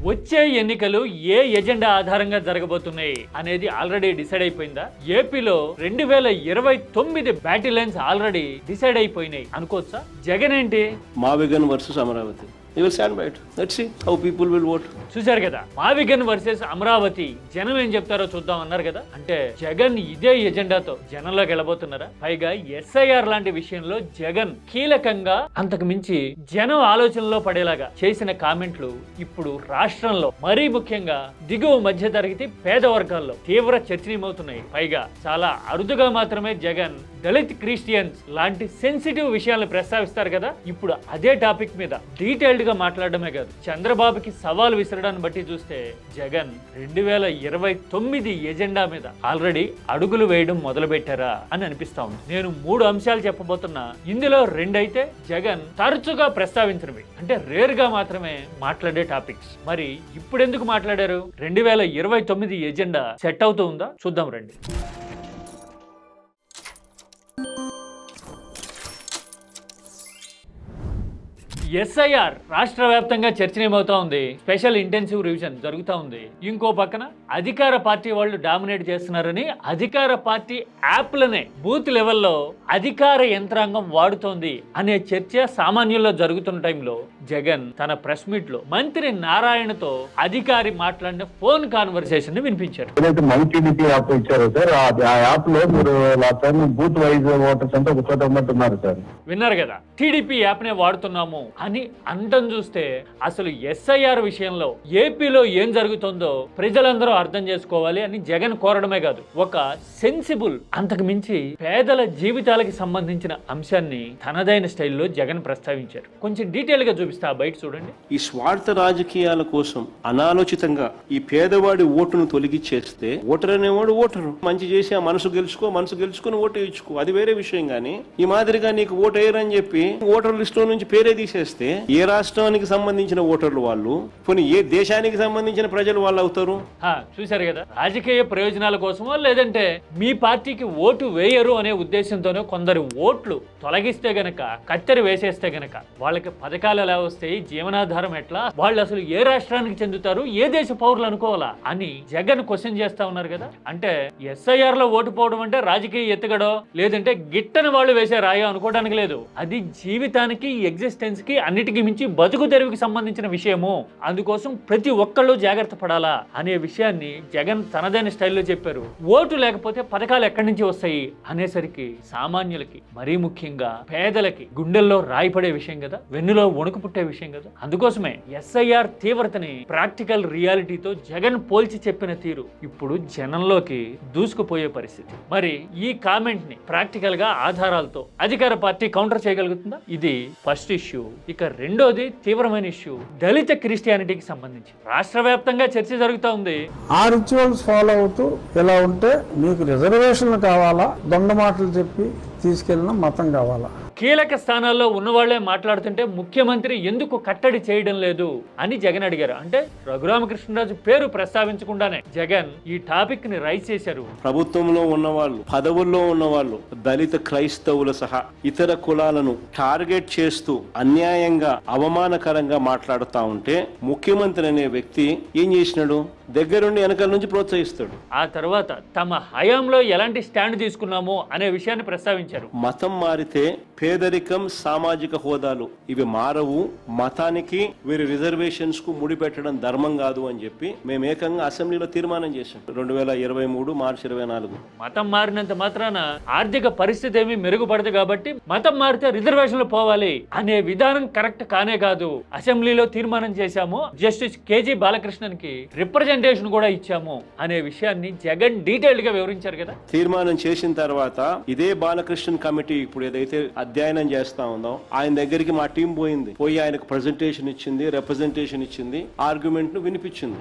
వచ్చే ఎన్నికలు ఏ ఎజెండా ఆధారంగా జరగబోతున్నాయి అనేది ఆల్రెడీ డిసైడ్ అయిపోయిందా? ఏపీలో 2029 బ్యాటిల్ లైన్స్ ఆల్రెడీ డిసైడ్ అయిపోయినాయి అనుకోవచ్చా? జగన్ ఏంటి మావిగన్ versus Amaravati. He will stand by it. Let's see how people will vote. చూశారు కదా, మావిగన్ వర్సెస్ అమరావతి. జనం ఏం చెప్తారో చూద్దాం అన్నారు కదా. అంటే జగన్ ఇదే ఎజెండాతో జనంలోకి వెళ్ళబోతున్నారా? పైగా ఎస్ఐఆర్ లాంటి విషయంలో జగన్ కీలకంగా అంతకు మించి జనం ఆలోచనలో పడేలాగా చేసిన కామెంట్లు ఇప్పుడు రాష్ట్రంలో మరీ ముఖ్యంగా దిగువ మధ్య తరగతి పేద వర్గాల్లో తీవ్ర చర్చనీయమవుతున్నాయి. పైగా చాలా అరుదుగా మాత్రమే జగన్ దళిత్ క్రిస్టియన్స్ లాంటి సెన్సిటివ్ విషయాలను ప్రస్తావిస్తారు కదా. ఇప్పుడు అదే టాపిక్ మీద డీటెయిల్డ్ గా మాట్లాడడమే కాదు, చంద్రబాబుకి సవాల్ విసరడాన్ని బట్టి చూస్తే జగన్ 2029 ఎజెండా మీద ఆల్రెడీ అడుగులు వేయడం మొదలు పెట్టారా అని అనిపిస్తా ఉంది. నేను 3 అంశాలు చెప్పబోతున్నా. ఇందులో 2 అయితే జగన్ తరచుగా ప్రస్తావించినవి, అంటే రేర్ గా మాత్రమే మాట్లాడే టాపిక్స్. మరి ఇప్పుడు ఎందుకు మాట్లాడారు? 2029 ఎజెండా సెట్ అవుతూ ఉందా? చూద్దాం రండి. ఎస్ఐఆర్ రాష్ట్ర వ్యాప్తంగా చర్చనీయమవుతా ఉంది. స్పెషల్ ఇంటెన్సివ్ రివిజన్ జరుగుతూ ఉంది. ఇంకో పక్కన అధికార పార్టీ వాళ్ళు డామినేట్ చేస్తున్నారని అధికార పార్టీ యాప్లనే బూత్ లెవెల్లో అధికార యంత్రాంగం వాడుతోంది అనే చర్చ సామాన్యుల్లో జరుగుతున్న టైంలో జగన్ తన ప్రెస్ మీట్ లో మంత్రి నారాయణతో అధికారి మాట్లాడిన ఫోన్ కాన్వర్సేషన్ ని వినిపించారు. విన్నారు కదా, టీడీపీ యాప్ నే వాడుతున్నాము అని అంటం చూస్తే అసలు ఎస్ఐఆర్ విషయంలో ఏపీలో ఏం జరుగుతుందో ప్రజలందరూ అర్థం చేసుకోవాలి అని జగన్ కోరడమే కాదు, ఒక సెన్సిబుల్ అంతకు మించి పేదల జీవితాలకి సంబంధించిన అంశాన్ని తనదైన స్టైల్లో జగన్ ప్రస్తావించారు. కొంచెం డీటెయిల్ గా చూపిస్తా, బయట చూడండి. ఈ స్వార్థ రాజకీయాల కోసం అనాలోచితంగా ఈ పేదవాడి ఓటును తొలగిచ్చేస్తే ఓటర్ అనేవాడు ఓటరు మంచి చేసి ఆ మనసు గెలుచుకొని ఓటు వేయించుకో, అది వేరే విషయం. గానీ ఈ మాదిరిగా నీకు ఓటు వేయరని చెప్పి ఓటర్ లిస్ట్ లో నుంచి పేరే తీసేస్తే ఏ రాష్ట్రానికి సంబంధించిన ఓటర్లు వాళ్ళు, పోనీ ఏ దేశానికి సంబంధించిన ప్రజలు వాళ్ళు అవుతారు? చూశారు కదా, రాజకీయ ప్రయోజనాల కోసమో లేదంటే మీ పార్టీకి ఓటు వేయరు అనే ఉద్దేశంతోనే కొందరు ఓట్లు తొలగిస్తే గనక, కత్తెర వేసేస్తే గనక వాళ్ళకి పథకాలు ఎలా వస్తాయి, జీవనాధారం ఎట్లా, వాళ్ళు అసలు ఏ రాష్ట్రానికి చెందుతారు, ఏ దేశ పౌరులు అనుకోవాలా అని జగన్ క్వశ్చన్ చేస్తా ఉన్నారు కదా. అంటే ఎస్ఐఆర్ లో ఓటు పోవడం అంటే రాజకీయ ఎత్తుగడో లేదంటే గిట్టని వాళ్ళు వేసే రాయో అనుకోవడానికి లేదు. అది జీవితానికి ఎగ్జిస్టెన్స్ కి అన్నిటికీ మించి బతుకు తెరువుకి సంబంధించిన విషయము. అందుకోసం ప్రతి ఒక్కళ్ళు జాగ్రత్త పడాలా అనే విషయాన్ని జగన్ తనదైన స్టైల్లో చెప్పారు. ఓటు లేకపోతే పథకాలు ఎక్కడి నుంచి వస్తాయి అనేసరికి సామాన్యులకి, మరీ ముఖ్యంగా పేదలకి గుండెల్లో రాయిపడే విషయం కదా, వెన్నులో వణుకు పుట్టే విషయం కదా. అందుకోసమే ఎస్ఐఆర్ తీవ్రతని ప్రాక్టికల్ రియాలిటీతో జగన్ పోల్చి చెప్పిన తీరు ఇప్పుడు జనంలోకి దూసుకుపోయే పరిస్థితి. మరి ఈ కామెంట్ ని ప్రాక్టికల్ గా ఆధారాలతో అధికార పార్టీ కౌంటర్ చేయగలుగుతుందా? ఇది ఫస్ట్ ఇష్యూ. ఇక రెండోది తీవ్రమైన ఇష్యూ, దళిత క్రిస్టియానిటీకి సంబంధించి రాష్ట్ర వ్యాప్తంగా చర్చ జరుగుతూ ఉంది. ఆ రిచువల్స్ ఫాలో అవుతూ ఎలా ఉంటే మీకు రిజర్వేషన్లు కావాలా, దొండ మాటలు చెప్పి తీసుకెళ్ళిన మతం కావాలా? కీలక స్థానాల్లో ఉన్నవాళ్లే మాట్లాడుతుంటే ముఖ్యమంత్రి ఎందుకు కట్టడి చేయడం లేదు అని జగన్ అడిగారు. అంటే రఘురామకృష్ణరాజు పేరు ప్రస్తావించకుండానే జగన్ ఈ టాపిక్ ని రైజ్ చేశారు. ప్రభుత్వంలో ఉన్నవాళ్ళు, పదవుల్లో ఉన్నవాళ్ళు, దళిత క్రైస్తవుల సహా ఇతర కులాలను టార్గెట్ చేస్తూ అన్యాయంగా అవమానకరంగా మాట్లాడుతూ ఉంటే ముఖ్యమంత్రి అనే వ్యక్తి ఏం చేసినాడు? దగ్గరుండి వెనకాల నుంచి ప్రోత్సహిస్తాడు. ఆ తర్వాత తమ హయాంలో ఎలాంటి స్టాండ్ తీసుకున్నామో అనే విషయాన్ని ప్రస్తావించారు. మతం మారితే పేదరికం, సామాజిక హోదాలు ఇవి మారవు, మతానికి వీరి రిజర్వేషన్స్ కు ముడిపెట్టడం ధర్మం కాదు అని చెప్పి మేము ఏకంగా అసెంబ్లీలో తీర్మానం చేశాం 2023 మార్చి 24. మతం మారినంత మాత్రాన ఆర్థిక పరిస్థితి ఏమీ మెరుగుపడదు కాబట్టి మతం మారితే రిజర్వేషన్లు పోవాలి అనే విధానం కరెక్ట్ కానే కాదు. అసెంబ్లీలో తీర్మానం చేశాము, జస్టిస్ కేజీ బాలకృష్ణన్ కి రిప్రజెంటేషన్ కూడా ఇచ్చాము అనే విషయాన్ని జగన్ డీటెయిల్డ్ గా వివరించారు కదా. తీర్మానం చేసిన తర్వాత ఇదే బాలకృష్ణన్ కమిటీ ఇప్పుడు ఏదైతే అధ్యయనం చేస్తా ఉందాం, ఆయన దగ్గరికి మా టీం పోయి ఆయనకు ప్రెజెంటేషన్ ఇచ్చింది, రిప్రజెంటేషన్ ఇచ్చింది, ఆర్గ్యుమెంట్ ను వినిపించింది.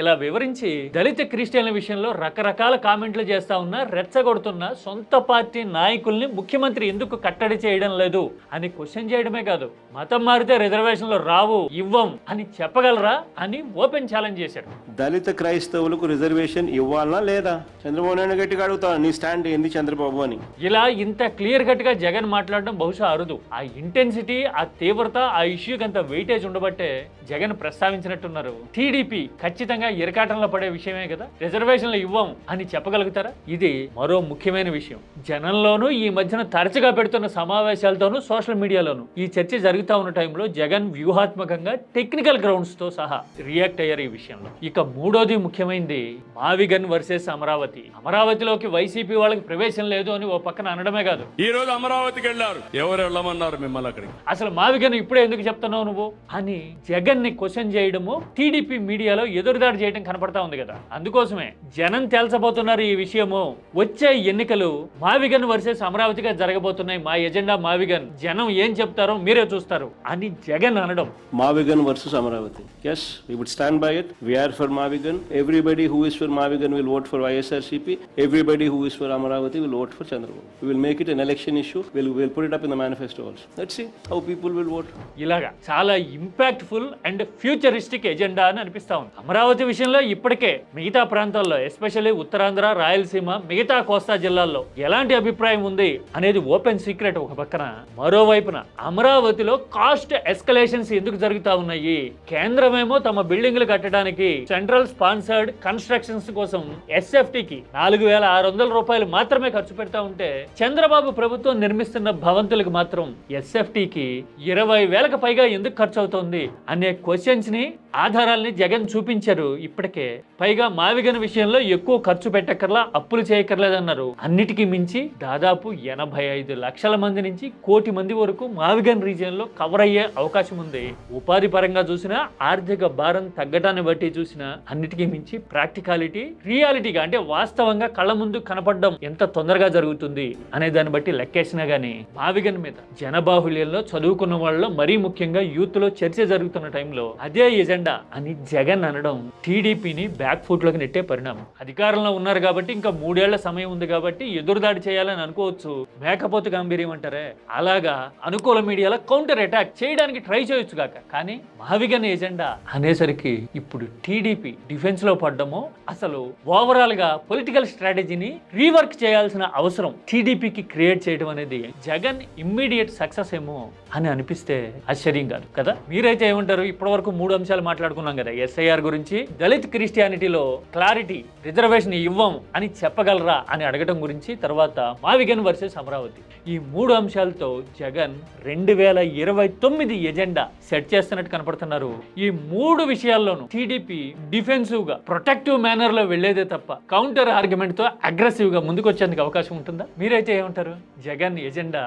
ఇలా వివరించి దళిత క్రిస్టియన్ల విషయంలో రకరకాల కామెంట్లు చేస్తా ఉన్నా, రెచ్చగొడుతున్న సొంత పార్టీ నాయకుల్ని ముఖ్యమంత్రి ఎందుకు కట్టడి చేయడం లేదు అని క్వశ్చన్ చేయడమే కాదు, మతం మారితే రిజర్వేషన్లు రావు, ఇవ్వం అని చెప్పగలరా అని ఓపెన్ ఛాలెంజ్ చేశారు. దళిత క్రైస్తవులకు రిజర్వేషన్ ఇవ్వాలనా లేదా? చంద్రబాబు నాయుడు గట్టిగా అడుగుతాను, నీ స్టాండ్ ఏంది చంద్రబాబు అని. ఇలా ఇంత క్లియర్ కట్ గా జగన్ మాట్లాడడం బహుశా అరుదు. ఆ ఇంటెన్సిటీ, ఆ తీవ్రత, ఆ ఇష్యూకి అంత వెయిటేజ్ ఉండబట్టే జగన్ ప్రస్తావించినట్టున్నారు. టీడీపీ ఖచ్చితంగా ఇరకాటంలో పడే విషయమే కదా, రిజర్వేషన్లు ఇవ్వం అని చెప్పగలుగుతారా? ఇది మరో ముఖ్యమైన విషయం. జనంలోనూ ఈ మధ్యన తరచుగా పెడుతున్న సమావేశాలతోనూ సోషల్ మీడియాలోనూ ఈ చర్చ జరుగుతూ ఉన్న టైంలో జగన్ వ్యూహాత్మకంగా టెక్నికల్ గ్రౌండ్స్ తో సహా రియాక్ట్ అయ్యారు ఈ విషయంలో. ఇక మూడోది ముఖ్యమైనది మావిగన్ వర్సెస్ అమరావతి. అమరావతిలోకి వైసీపీ వాళ్ళకి ప్రవేశం లేదు అని ఓ పక్కన అనడమే కాదు, ఈ రోజు అమరావతికి వెళ్ళారు, ఎవరు వెళ్ళమన్నారు మిమ్మల్ని అక్కడికి? అసలు మావిగన్ ఇప్పుడే ఎందుకు చెప్తున్నావు నువ్వు అని జగన్ ని క్వశ్చన్ చేయడము టీడీపీ మీడియాలో ఎదురుదాడి చేయడం కనపడతా ఉంది కదా. అందుకోసమే జనం తేల్చబోతున్నారు ఈ విషయము. వచ్చే ఎన్నికలు మావిగన్ వర్సెస్ అమరావతిగా జరగబోతున్నాయి, మా ఎజెండా మావిగన్, జనం ఏం చెప్తారో మీరే చూస్తారు అని జగన్ అనడం. మావిగన్ versus Amaravati, yes, we would stand by it. We are for Mavigan. Everybody who is for Mavigan will vote for YSRCP. Everybody who is for Amaravati will vote for Chandrababu. We will make it an election issue. We'll put it up in the manifesto also. Let's see how people will vote. ఇలాగా చాలా impactful and futuristic agenda అని అనిపిస్తా ఉంది. అమరావతి విషయంలో ఇప్పటికే మిగతా ప్రాంతాల్లో, especially Uttarandhra, Rayalaseema, మిగతా కోస్తా జిల్లాల్లో ఎలాంటి అభిప్రాయం ఉంది అనేది ఓపెన్ సీక్రెట్ ఒక పక్కన. మరోవైపున అమరావతిలో కాస్ట్ ఎస్కలేషన్స్ ఎందుకు జరుగుతా ఉన్నాయి? కేంద్రమేమో తమ బిల్డింగ్లు కట్టడానికి సెంట్రల్ స్పాన్సర్డ్ కన్స్ట్రక్షన్స్ కోసం ఎస్ఎఫ్టీకి 4,600 రూపాయలు మాత్రమే ఖర్చు పెడతా ఉంటే, చంద్రబాబు ప్రభుత్వం నిర్మిస్తున్న భవంతులకు మాత్రం ఎస్ఎఫ్టీకి 20,000కు పైగా ఎందుకు ఖర్చు అవుతోంది అనే క్వశ్చన్స్ ని, ఆధారాల్ని జగన్ చూపించారు ఇప్పటికే. పైగా మావిగన్ విషయంలో ఎక్కువ ఖర్చు పెట్టక్కర్లా, అప్పులు చేయక్కర్లేదన్నారు. అన్నిటికీ మించి దాదాపు 85 లక్షల మంది నుంచి 1 కోటి మంది వరకు మావిగన్ రీజియన్ లో కవర్ అయ్యే అవకాశం ఉంది. ఉపాధి పరంగా చూసినా, ఆర్థిక భారం తగ్గటాన్ని బట్టి చూసినా, అన్నిటికీ మించి ప్రాక్టికాలిటీ, రియాలిటీగా అంటే వాస్తవంగా కళ్ళ ముందు కనపడడం ఎంత తొందరగా జరుగుతుంది అనే దాన్ని బట్టి లెక్కేసినా గానీ మావిగన్ మీద జనబాహుళ్యంలో చదువుకున్న వాళ్ళలో, మరీ ముఖ్యంగా యూత్ లో చర్చ జరుగుతున్న టైంలో అదే ఎజెండా అని జగన్ అనడం టీడీపీని బ్యాక్ ఫుట్ లోకి నెట్టే పరిణామం. అధికారంలో ఉన్నారు కాబట్టి ఇంకా 3 ఏళ్ల సమయం ఉంది కాబట్టి ఎదురుదాడి చేయాలని అనుకోవచ్చు, మేకపోతే గాంభీర్యం అంటారే అలాగా అనుకూల మీడియాలో కౌంటర్ అటాక్ చేయడానికి ట్రై చేయొచ్చు కాక, కానీ మావిగన్ ఎజెండా అనేసరికి ఇప్పుడు టీడీపీ డిఫెన్స్ లో పడ్డమో, అసలు ఓవరాల్ గా పొలిటికల్ స్ట్రాటజీని రీవర్క్ చేయాల్సిన అవసరం టీడీపీకి క్రియేట్ చేయడం అనేది జగన్ ఇమ్మీడియట్ సక్సెస్ ఏమో అని అనిపిస్తే ఆశ్చర్యం కాదు కదా. మీరైతే ఏమంటారు? ఇప్పటి వరకు 3 అంశాలు మాట్లాడుకున్నాం కదా, ఎస్ఐఆర్ గురించి, దళిత్ క్రిస్టియానిటీలో క్లారిటీ, రిజర్వేషన్ ఇవ్వం అని చెప్పగలరా అని అడగటం గురించి, తర్వాత మావిగన్ వర్సెస్ అమరావతి, ఈ 3 అంశాలతో జగన్ 2029 ఎజెండా సెట్ చేస్తున్నట్టు కనపడుతున్నారు. ఈ 3 విషయాల్లోనూ టీడీపీ డిఫెన్సివ్ గా, ప్రొటెక్టివ్ మేనర్ లో వెళ్లేదే తప్ప కౌంటర్ ఆర్గ్యుమెంట్ తో అగ్రెసివ్ గా ముందుకు వచ్చేందుకు అవకాశం ఉంటుందా? మీరైతే ఏమంటారు? జగన్ ఎజెండా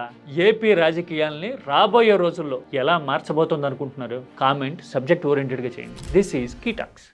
ఏపీ రాజకీయాల్ని రాబోయే రోజుల్లో ఎలా మార్చబోతుంది అనుకుంటున్నారు? కామెంట్ సబ్జెక్ట్ ఓరియంటెడ్ గా చేయండి. This is key talks.